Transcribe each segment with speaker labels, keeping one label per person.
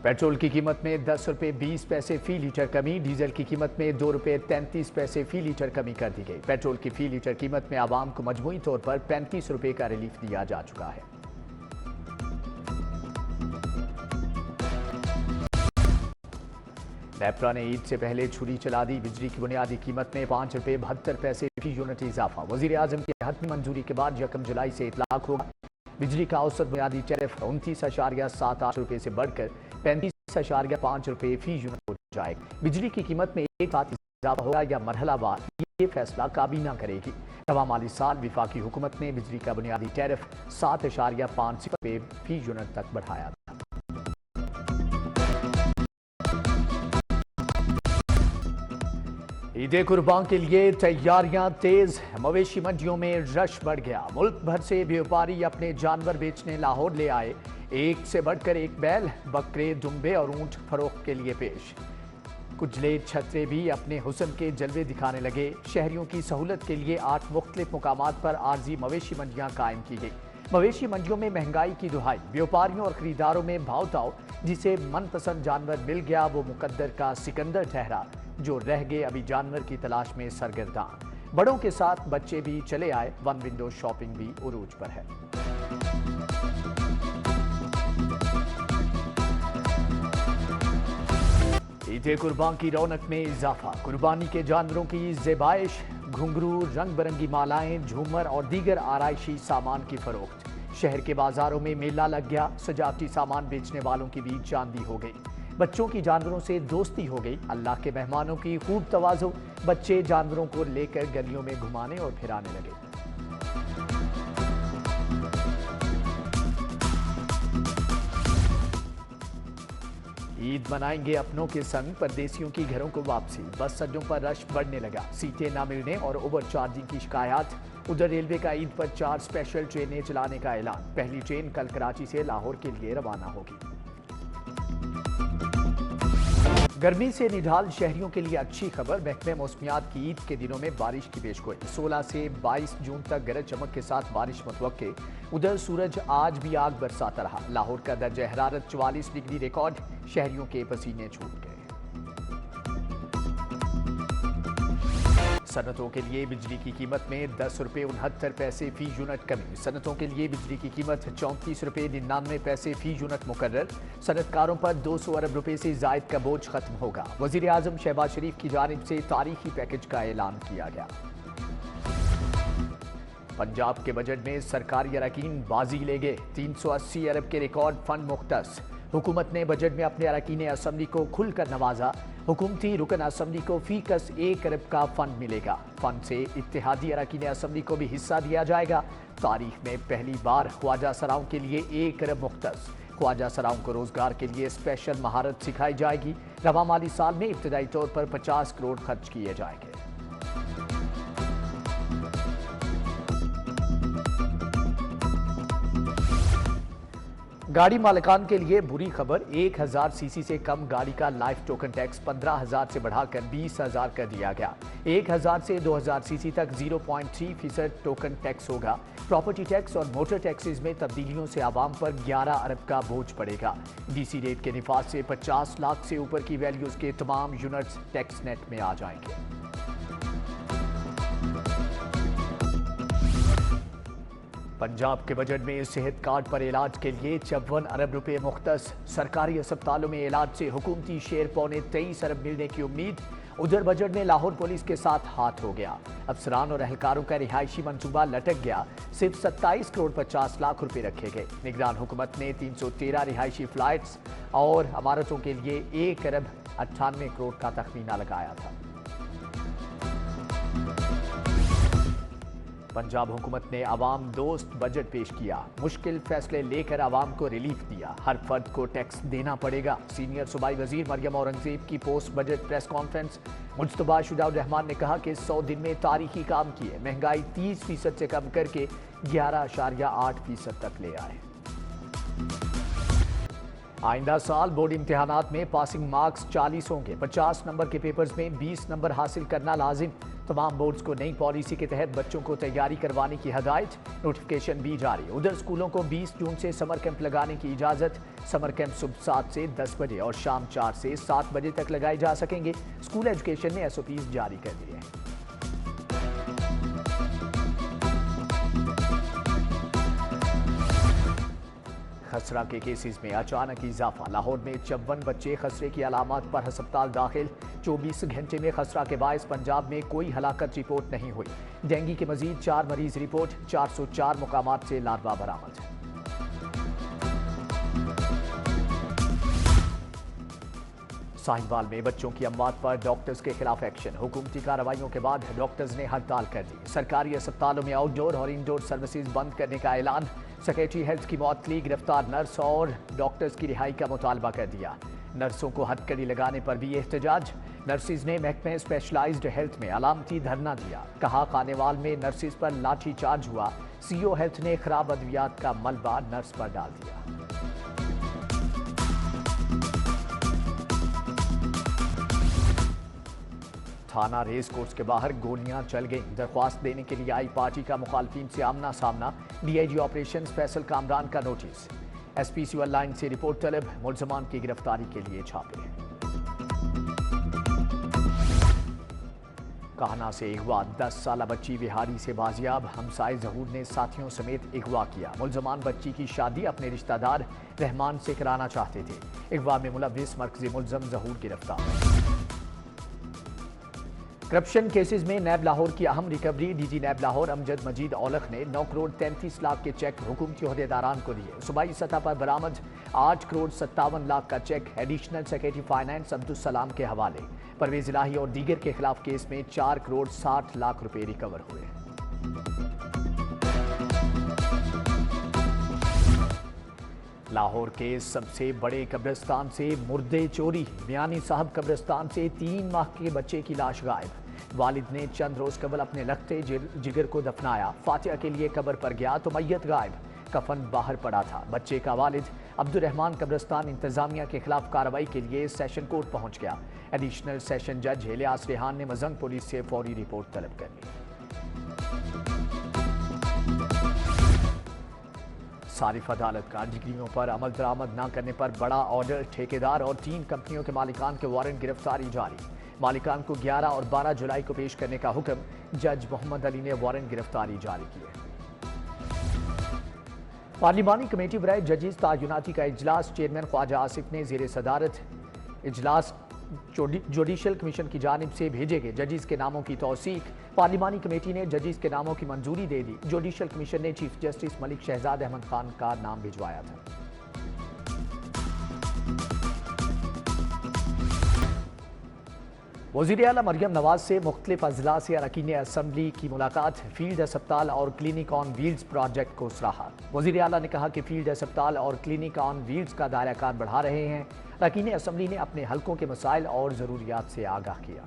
Speaker 1: Petrol की कीमत में 10 रुपये 20 पैसे फी लीटर कमी, डीजल की कीमत में 2 रुपये 33 पैसे फी लीटर कमी कर दी गई। पेट्रोल की फी लीटर कीमत में आवाम को मजमूई तौर पर 35 रुपये का रिलीफ दिया जा चुका है। नेपरा ने ईद से पहले छुरी चला दी। बिजली की बुनियादी कीमत में 5 रुपये 72 पैसे फी यूनिट इजाफा। वजीर आजम की हतमी मंजूरी के बाद 1 जुलाई से इतलाक होगा। बिजली का औसत बुनियादी टैरिफ 29.78 रुपये से बढ़कर 35.5 रुपये फी यूनिट हो जाएगा। बिजली की कीमत में 1 इजाफा होगा या मरहलावार, ये फैसला काबीना करेगी। रवा माली साल विफाकी हुकूमत ने बिजली का बुनियादी टैरिफ 7.5 रुपये फी यूनिट तक बढ़ाया था। ईद कुर्बान के लिए तैयारियां तेज। मवेशी मंडियों में रश बढ़ गया। मुल्क भर से व्यापारी अपने जानवर बेचने लाहौर ले आए। एक से बढ़कर एक बैल, बकरे, दुम्बे और ऊंट फरोख्त के लिए पेश। कुचले छतरे भी अपने हुस्न के जलवे दिखाने लगे। शहरियों की सहूलत के लिए 8 मुख्तलिफ मुकामात पर आर्जी मवेशी मंडियां कायम की गई। मवेशी मंडियों में महंगाई की दुहाई, व्यापारियों और खरीदारों में भाव ताव। जिसे मनपसंद जानवर मिल गया वो मुकद्दर का सिकंदर ठहरा। जो रह गए अभी जानवर की तलाश में सरगर्दां। बड़ों के साथ बच्चे भी चले आए। वन विंडो शॉपिंग भी उरूज पर है। ईद कुर्बान की रौनक में इजाफा। कुर्बानी के जानवरों की ज़ेबाइश, घुंघरू, रंग बिरंगी मालाएं, झूमर और दीगर आराइशी सामान की फरोख्त। शहर के बाजारों में मेला लग गया। सजावटी सामान बेचने वालों की भी चांदी हो गई। बच्चों की जानवरों से दोस्ती हो गई। अल्लाह के मेहमानों की खूब तवाज़ो। बच्चे जानवरों को लेकर गलियों में घुमाने और फिराने लगे। ईद मनाएंगे अपनों के संग, परदेसियों की घरों को वापसी। बस अड्डों पर रश बढ़ने लगा। सीटें न मिलने और ओवर चार्जिंग की शिकायत। उधर रेलवे का ईद पर 4 स्पेशल ट्रेनें चलाने का ऐलान। पहली ट्रेन कल कराची से लाहौर के लिए रवाना होगी। गर्मी से निढाल शहरियों के लिए अच्छी खबर। महकमे मौसमियात की ईद के दिनों में बारिश की पेशगोई। 16 से 22 जून तक गरज चमक के साथ बारिश मुतवक्के। उधर सूरज आज भी आग बरसाता रहा। लाहौर का दर्जा हरारत 44 डिग्री रिकॉर्ड। शहरियों के पसीने छूट गए। सनतों के लिए बिजली की कीमत में 10 रुपये 69 पैसे फी यूनिट कमी। सनतों के लिए बिजली की कीमत 34 रुपये 99 पैसे फी यूनिट मुकर्रर। सनतकारों पर 200 अरब रुपए से जायद का बोझ खत्म होगा। वजीर आजम शहबाज शरीफ की जानिब से तारीखी पैकेज का ऐलान किया गया। पंजाब के बजट में सरकारी अरकान बाजी ले गए। 380 अरब के रिकॉर्ड फंड मुख्तस। हुकूमत ने बजट में अपने अरकान असम्बली को खुलकर नवाजा। हुकूमती रुकन असम्बली को फीकस 1 अरब का फंड मिलेगा। फंड से इत्तेहादी अरकान असम्बली को भी हिस्सा दिया जाएगा। तारीख में पहली बार ख्वाजा सराओं के लिए 1 अरब मुख्तस। ख्वाजा सराओं को रोजगार के लिए स्पेशल महारत सिखाई जाएगी। रवा माली साल में इब्तदाई तौर पर 50 करोड़ खर्च किए जाएंगे। गाड़ी मालिकान के लिए बुरी खबर। 1000 सीसी से कम गाड़ी का लाइफ टोकन टैक्स 15,000 से बढ़ाकर 20,000 कर दिया गया। 1000 से 2000 सीसी तक 0.3% टोकन टैक्स होगा। प्रॉपर्टी टैक्स और मोटर टैक्सेस में तब्दीलियों से आवाम पर 11 अरब का बोझ पड़ेगा। डीसी रेट के निफाज से 50 लाख से ऊपर की वैल्यूज के तमाम यूनिट्स टैक्स नेट में आ जाएंगे। पंजाब के बजट में सेहत कार्ड पर इलाज के लिए 54 अरब रुपए मुख्तस। सरकारी अस्पतालों में इलाज से हुकूमती शेयर 23 अरब मिलने की उम्मीद। उधर बजट में लाहौर पुलिस के साथ हाथ हो गया। अफसरान और एहलकारों का रिहायशी मंसूबा लटक गया। सिर्फ 27 करोड़ 50 लाख रुपए रखे गए। निगरान हुकूमत ने 313 रिहायशी फ्लाइट्स और इमारतों के लिए 1 अरब 98 करोड़ का तखमीना लगाया था। पंजाब हुकूमत ने आवाम दोस्त बजट पेश किया। मुश्किल फैसले लेकर आवाम को रिलीफ दिया। हर फर्द को टैक्स देना पड़ेगा। सीनियर सूबाई वजीर मरियम औरंगजेब की post budget press conference. Mujtaba Shuja-ur-Rehman ने कहा कि 100 दिन में तारीखी काम किए। महंगाई 30% से कम करके 11.8% तक ले आए। आइंदा साल बोर्ड इम्तिहानात में पासिंग मार्क्स 40 होंगे। 50 नंबर के पेपर्स में 20 नंबर हासिल करना लाजिम। तमाम बोर्ड्स को नई पॉलिसी के तहत बच्चों को तैयारी करवाने की हदायत, नोटिफिकेशन भी जारी। उधर स्कूलों को 20 जून से समर कैंप लगाने की इजाजत। समर कैंप सुबह 7 से 10 बजे और शाम 4 से 7 बजे तक लगाए जा सकेंगे। स्कूल एजुकेशन ने SOPs जारी कर दिए हैं। खसरा के केसेस में अचानक इजाफा। लाहौर में 54 बच्चे खसरे की अलामत पर अस्पताल दाखिल। 24 घंटे में खसरा के बायस पंजाब में कोई हलाकत रिपोर्ट नहीं हुई। डेंगू के मजीद 4 मरीज रिपोर्ट। 404 मुकामात से लार्वा बरामद। साहिवाल में बच्चों की अमवात पर डॉक्टर्स के खिलाफ एक्शन। हुकूमती कार्रवाइयों के बाद डॉक्टर्स ने हड़ताल कर दी। सरकारी अस्पतालों में आउटडोर और इंडोर सर्विसेज बंद करने का ऐलान। सेक्रेटरी हेल्थ की मौतली, गिरफ्तार नर्स और डॉक्टर्स की रिहाई का मुतालबा कर दिया। नर्सों को हथकड़ी लगाने पर भी एहतजाज। नर्सिस ने महकमे स्पेशलाइज्ड हेल्थ में अलामती धरना दिया। कहा खानेवाल में नर्सिस पर लाठी चार्ज हुआ। CO हेल्थ ने खराब अद्वियात का मलबा नर्स पर डाल दिया। थाना रेस कोर्स के बाहर गोलियां चल गईं। दरख्वास्त देने के लिए आई पार्टी का मुखालफिन से आमना सामना। DIG ऑपरेशन फैसल कामरान का नोटिस। SP सिविल लाइन से रिपोर्ट तलब। मुलजमान की गिरफ्तारी के लिए छापे। काहना से अगवा। 10 साला बच्ची बिहारी से बाजियाब। हमसाए जहूर ने साथियों समेत अगवा किया। मुलजमान बच्ची की शादी अपने रिश्तेदार रहमान से कराना चाहते थे। अगवा में मुलव्विस मरकजी मुलजम जहूर गिरफ्तार। करप्शन केसेस में नैब लाहौर की अहम रिकवरी। DG नैब लाहौर अमजद मजीद औलख ने 9 करोड़ 33 लाख के चेक हुकूमती ओहदेदारान को दिए। सूबाई सतह पर बरामद 8 करोड़ 57 लाख का cheque additional secretary finance Abdul Salam के हवाले। परवेज इलाही और दीगर के खिलाफ केस में 4 करोड़ 60 लाख रुपए रिकवर हुए। लाहौर के सबसे बड़े कब्रिस्तान से मुर्दे चोरी। मियानी साहब कब्रिस्तान से 3 माह के बच्चे की लाश गायब। वालिद ने चंद रोज कबल अपने लखते जिगर को दफनाया। फातिहा के लिए कब्र पर गया तो मैयत गायब। कफन बाहर पड़ा था। बच्चे का वालिद अब्दुल रहमान कब्रिस्तान इंतजामिया के खिलाफ कार्रवाई के लिए सेशन कोर्ट पहुंच गया। एडिशनल सेशन जज इलियास रेहान ने मजंग पुलिस से फौरी रिपोर्ट तलब कर ली। सारिफ अदालत का डिग्रियों पर अमल दरामद न करने पर बड़ा ऑर्डर। ठेकेदार और 3 कंपनियों के मालिकान के वारंट गिरफ्तारी जारी। मालिकान को 11 और 12 जुलाई को पेश करने का हुक्म। जज मोहम्मद अली ने वारंट गिरफ्तारी जारी किए। पार्लिमानी कमेटी बराए जजेस तायुनाती का इजलास। चेयरमैन ख्वाजा आसिफ ने जेर सदारत इजलास जुडिशल कमीशन की जानिब से भेजे गए जजेस के नामों की तौसीक। पार्लिमानी कमेटी ने जजेस के नामों की मंजूरी दे दी। जुडिशल कमीशन ने चीफ जस्टिस मलिक शहजाद अहमद खान का नाम भिजवाया था। वज़ीर आला मरियम नवाज से मुख्तलिफ अजला से अरकान असम्बली की मुलाकात। फील्ड अस्पताल और क्लिनिक ऑन व्हील्स प्रोजेक्ट को सराहा। वज़ीर आला ने कहा कि फील्ड अस्पताल और क्लिनिक ऑन व्हील्स का दायरा कार बढ़ा रहे हैं। अरकान असम्बली ने अपने हलकों के मसाइल और ज़रूरियात से आगाह किया।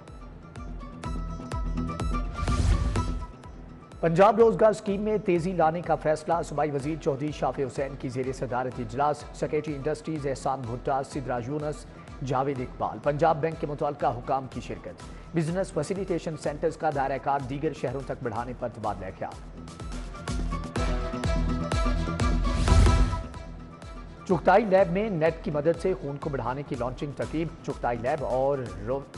Speaker 1: पंजाब रोजगार स्कीम में तेजी लाने का फैसला। सूबाई वजीर चौधरी शाफी हुसैन की जेर सदारत इजलास। सेक्रेटरी इंडस्ट्रीज एहसान भुट्टा, सिद्रा यूनस, जावेद इकबाल, पंजाब बैंक के मुतल्लिका हुकाम की शिरकत। बिजनेस फैसिलिटेशन सेंटर्स का दायरा कार दीगर शहरों तक बढ़ाने पर तबादला ख्याल। चुगताई लैब में नेट की मदद से खून को बढ़ाने की लॉन्चिंग तकरीब। चुगताई लैब और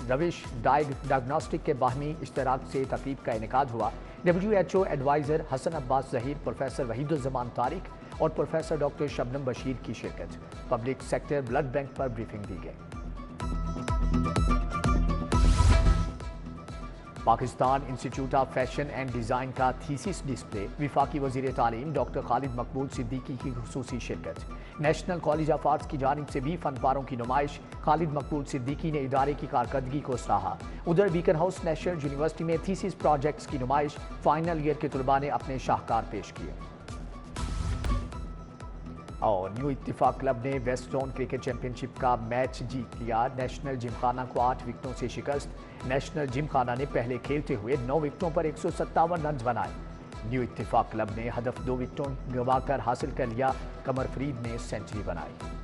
Speaker 1: रविश डायग्नोस्टिक के बाहमी इश्तराक से तकरीब का इनेकाद हुआ। WHO adviser Hasan Abbas Zaheer, professor Waheed-uz-Zaman Tariq और प्रोफेसर डॉक्टर शबनम बशीर की शिरकत। पब्लिक सेक्टर ब्लड बैंक पर ब्रीफिंग दी गई। Pakistan institute of fashion and design का थीसिस डिस्प्ले। विफाकी वज़ीर तालीम डॉक्टर खालिद मकबूल सिद्दीकी की खुसूसी शिरकत। नेशनल कॉलेज ऑफ आर्ट्स की जानिब से भी फनपारों की नुमाइश। खालिद मकबूल सिद्दीकी ने इदारे की कारकर्दगी को सराहा। उधर बीकन हाउस नेशनल यूनिवर्सिटी में थीसिस प्रोजेक्ट्स की नुमाइश। फाइनल ईयर के तलबा ने अपने शाहकार पेश किए। और न्यू इत्तिफाक क्लब ने वेस्ट जोन क्रिकेट चैंपियनशिप का मैच जीत लिया। नेशनल जिमखाना को 8 विकेटों से शिकस्त। नेशनल जिमखाना ने पहले खेलते हुए 9 विकेटों पर 157 रन बनाए। न्यू इत्तिफाक क्लब ने हदफ 2 विकेटों गंवाकर हासिल कर लिया। कमर फरीद ने सेंचुरी बनाई।